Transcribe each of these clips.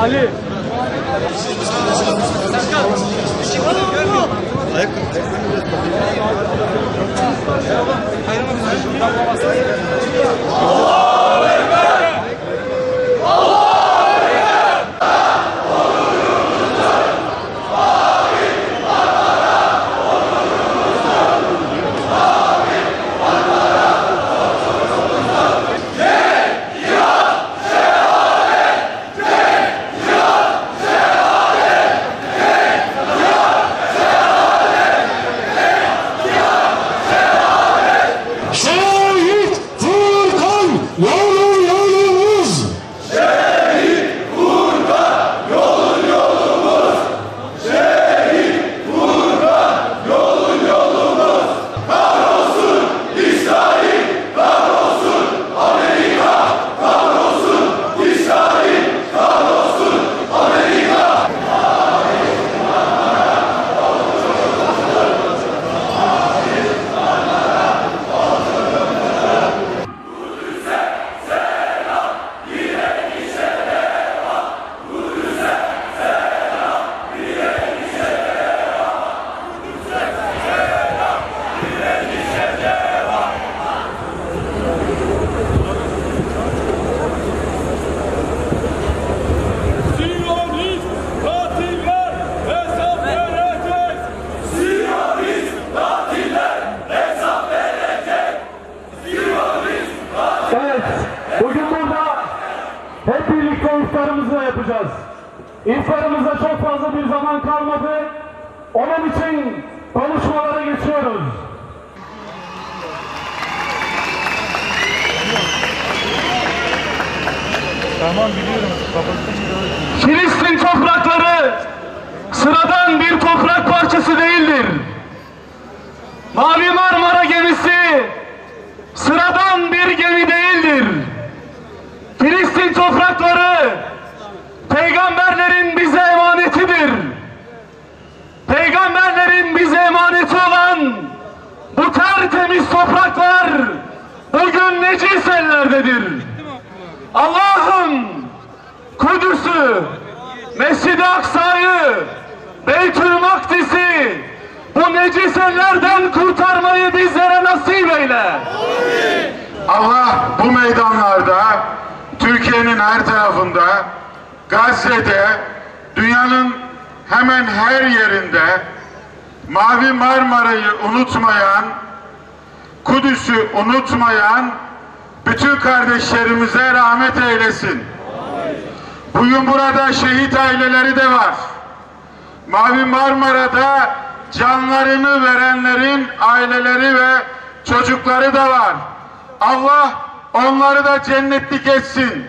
Ali. Allahu Ekber! Allahu Ekber! Hep birlikte iftarımızı yapacağız. İftarımıza çok fazla bir zaman kalmadı. Onun için konuşmalara geçiyoruz. Tamam biliyorum. Filistin toprakları sıradan bir toprak parçası değildir. Mavi Marmara gemisi sıradan bir gemi değildir. Filistin toprakları peygamberlerin bize emanetidir. Peygamberlerin bize emaneti olan bu tertemiz topraklar bugün necis ellerdedir. Allah'ım Kudüs'ü, Mescid-i Aksa'yı, Beytül Makdis'i bu necis ellerden kurtarmayı bizlere nasip eyle. Allah bu meydanlarda, Türkiye'nin her tarafında, Gazze'de, dünyanın hemen her yerinde Mavi Marmara'yı unutmayan, Kudüs'ü unutmayan bütün kardeşlerimize rahmet eylesin. Bugün burada şehit aileleri de var. Mavi Marmara'da canlarını verenlerin aileleri ve çocukları da var. Allah onları da cennetlik etsin.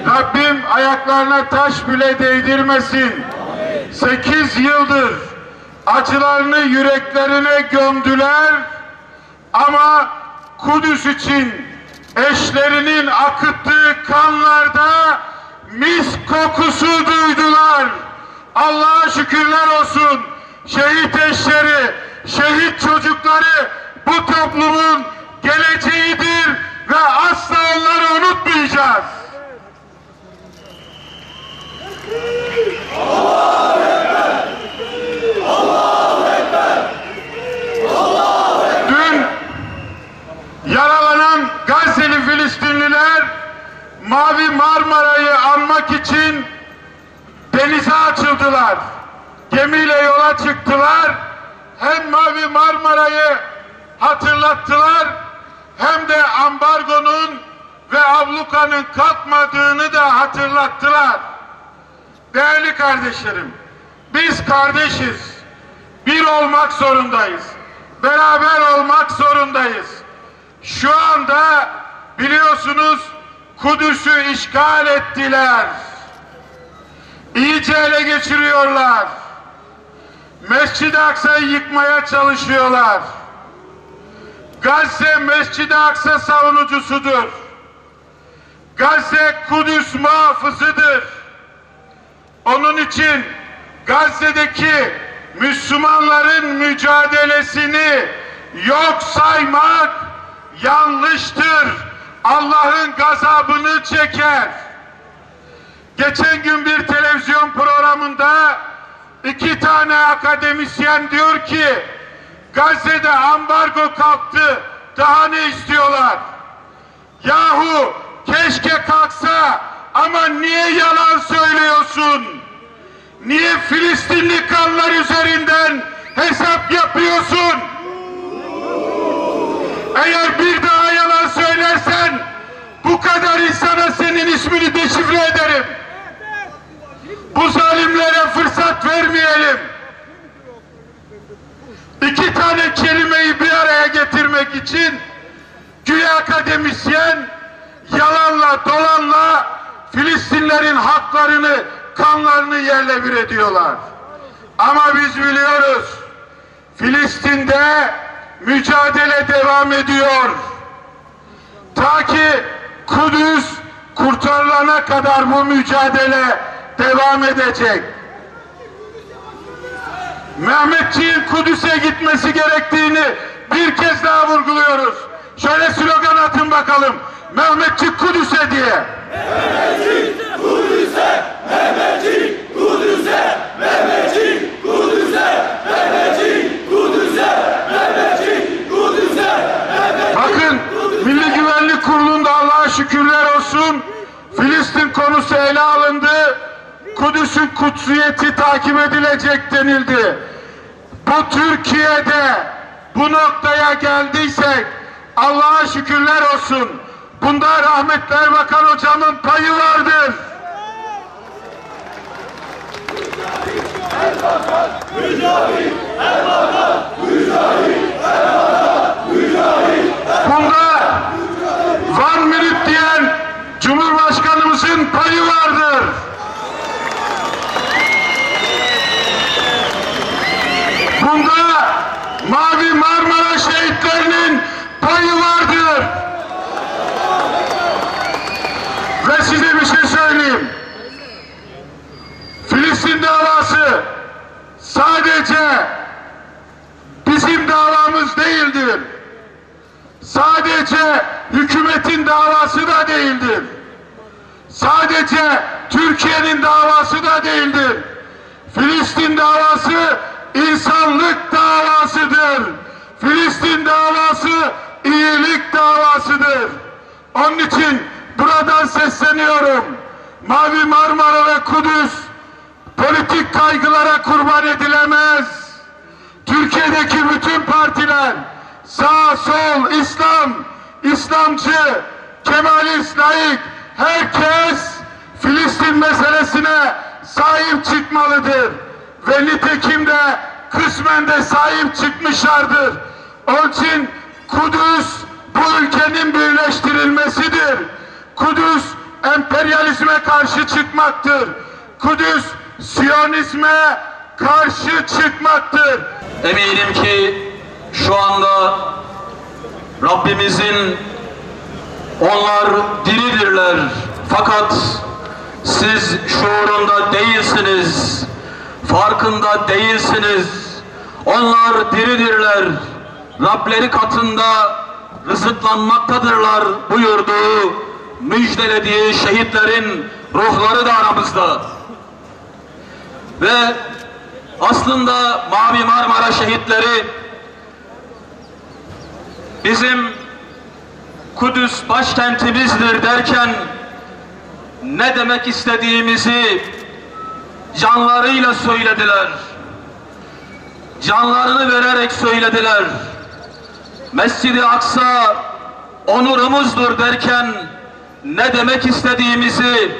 Rabbim ayaklarına taş bile değdirmesin. 8 yıldır acılarını yüreklerine gömdüler ama Kudüs için eşlerinin akıttığı kanlarda mis kokusu duydular. Allah'a şükürler olsun. Şehit eşleri, şehit çocukları bu toplumun geleceğidir ve asla onları unutmayacağız. Allahu Ekber! Allahu Ekber! Allahu Ekber! Dün yaralanan Gazze'li Filistinliler Mavi Marmara'yı anmak için denize açıldılar. Gemiyle yola çıktılar. Hem Mavi Marmara'yı hatırlattılar hem de ambargonun ve ablukanın kalkmadığını da hatırlattılar. Değerli kardeşlerim, biz kardeşiz. Bir olmak zorundayız. Beraber olmak zorundayız. Şu anda biliyorsunuz Kudüs'ü işgal ettiler. İyice ele geçiriyorlar. Mescid-i Aksa'yı yıkmaya çalışıyorlar. Gazze Mescid-i Aksa savunucusudur. Gazze Kudüs muhafızıdır. Onun için Gazze'deki Müslümanların mücadelesini yok saymak yanlıştır. Allah'ın gazabını çeker. geçen gün bir televizyon programında 2 tane akademisyen diyor ki Gazze'de ambargo kalktı, daha ne istiyorlar? Yahu keşke kalksa ama niye yalan söylüyorsun? Niye Filistinli kanlar üzerinden hesap yapıyorsun? Eğer bir daha yalan söylersen bu kadar insana senin ismini deşifre ederim. Bu zalimlere fırsat vermeyelim. 2 tane kelimeyi bir araya getirmek için güya akademisyen yalanla dolanla Filistinlerin haklarını, kanlarını yerle bir ediyorlar. Ama biz biliyoruz, Filistin'de mücadele devam ediyor. Ta ki Kudüs kurtarılana kadar bu mücadele devam edecek. Mehmetçiğin Kudüs'e gitmesi gerektiğini bir kez daha vurguluyoruz. Şöyle slogan atın bakalım. Mehmetçik Kudüs'e diye. Mehmetçik Kudüs'e, Mehmetçik Kudüs'e, Mehmetçik Kudüs'e, Mehmetçik Kudüs'e, Mehmetçik Kudüs'e, Mehmetçik. Bakın Milli Güvenlik Kurulu'nda Allah'a şükürler olsun Filistin konusu ele alındı. Kudüs'ün kutsiyeti takip edilecek denildi. Bu Türkiye'de bu noktaya geldiysek Allah'a şükürler olsun. Bunda rahmetli Erbakan hocamın payı vardır. Erbakan, Mücahit, Erbakan, Mücahit, Erbakan, Mücahit. Bunda 1 minute diyen Cumhurbaşkanımızın payı vardır. Bunda Mavi Marmara şehitlerinin payı vardır. Ve size bir şey söyleyeyim. Filistin davası sadece bizim davamız değildir. Sadece hükümetin davası da değildir. Sadece Türkiye'nin davası da değildir. Filistin davası insanlık davasıdır. Filistin davası iyilik davasıdır. Onun için buradan sesleniyorum. Mavi Marmara ve Kudüs politik kaygılara kurban edilemez. Türkiye'deki bütün partiler, sağ, sol, İslam, İslamcı, Kemalist, laik, herkes Filistin meselesine sahip çıkmalıdır. Ve nitekim de kısmen de sahip çıkmışlardır. Onun için Kudüs bu ülkenin birleştirilmesidir. Kudüs emperyalizme karşı çıkmaktır. Kudüs Siyonizme karşı çıkmaktır. Eminim ki şu anda Rabbimizin onlar diridirler. Fakat siz şuurunda değilsiniz. Farkında değilsiniz. Onlar diridirler. Rableri katında rızıklanmaktadırlar buyurduğu, müjdelediği şehitlerin ruhları da aramızda. Ve aslında Mavi Marmara şehitleri bizim Kudüs başkentimizdir derken ne demek istediğimizi canlarıyla söylediler. Canlarını vererek söylediler. Mescid-i Aksa onurumuzdur derken ne demek istediğimizi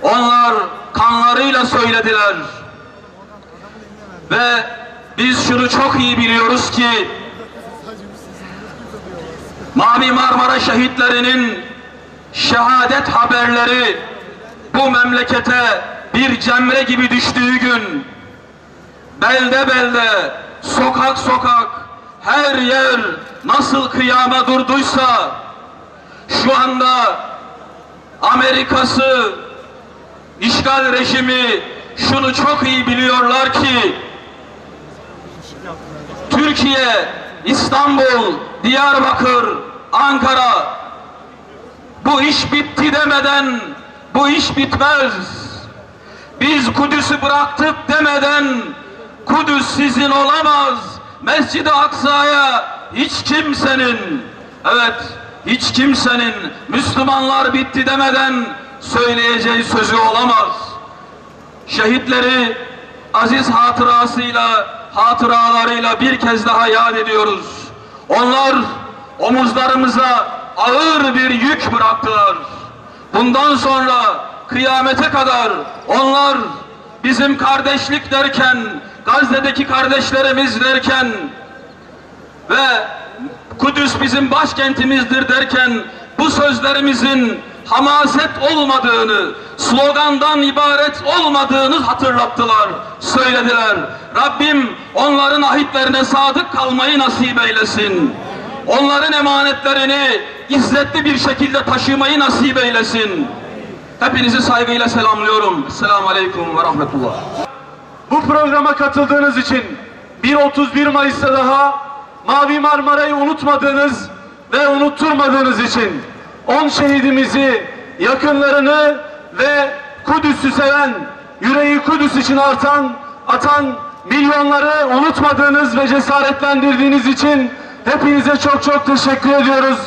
onlar kanlarıyla söylediler. Ve biz şunu çok iyi biliyoruz ki Mavi Marmara şehitlerinin şehadet haberleri bu memlekete bir cemre gibi düştüğü gün belde belde, sokak sokak, her yer nasıl kıyama durduysa şu anda Amerika'sı, işgal rejimi şunu çok iyi biliyorlar ki Türkiye, İstanbul, Diyarbakır, Ankara bu iş bitti demeden bu iş bitmez. Biz Kudüs'ü bıraktık demeden Kudüs sizin olamaz. Mescid-i Aksa'ya hiç kimsenin, evet hiç kimsenin Müslümanlar bitti demeden söyleyeceği sözü olamaz. Şehitleri aziz hatıralarıyla bir kez daha yad ediyoruz. Onlar omuzlarımıza ağır bir yük bıraktılar. Bundan sonra kıyamete kadar onlar bizim kardeşlik derken, Gazze'deki kardeşlerimiz derken ve Kudüs bizim başkentimizdir derken bu sözlerimizin hamaset olmadığını, slogandan ibaret olmadığını hatırlattılar, söylediler. Rabbim onların ahitlerine sadık kalmayı nasip eylesin. Onların emanetlerini izzetli bir şekilde taşımayı nasip eylesin. Hepinizi saygıyla selamlıyorum. Esselamu Aleyküm ve Rahmetullah. Bu programa katıldığınız için bir 31 Mayıs'ta daha Mavi Marmara'yı unutmadığınız ve unutturmadığınız için 10 şehidimizi, yakınlarını ve Kudüs'ü seven, yüreği Kudüs için atan milyonları unutmadığınız ve cesaretlendirdiğiniz için hepinize çok çok teşekkür ediyoruz.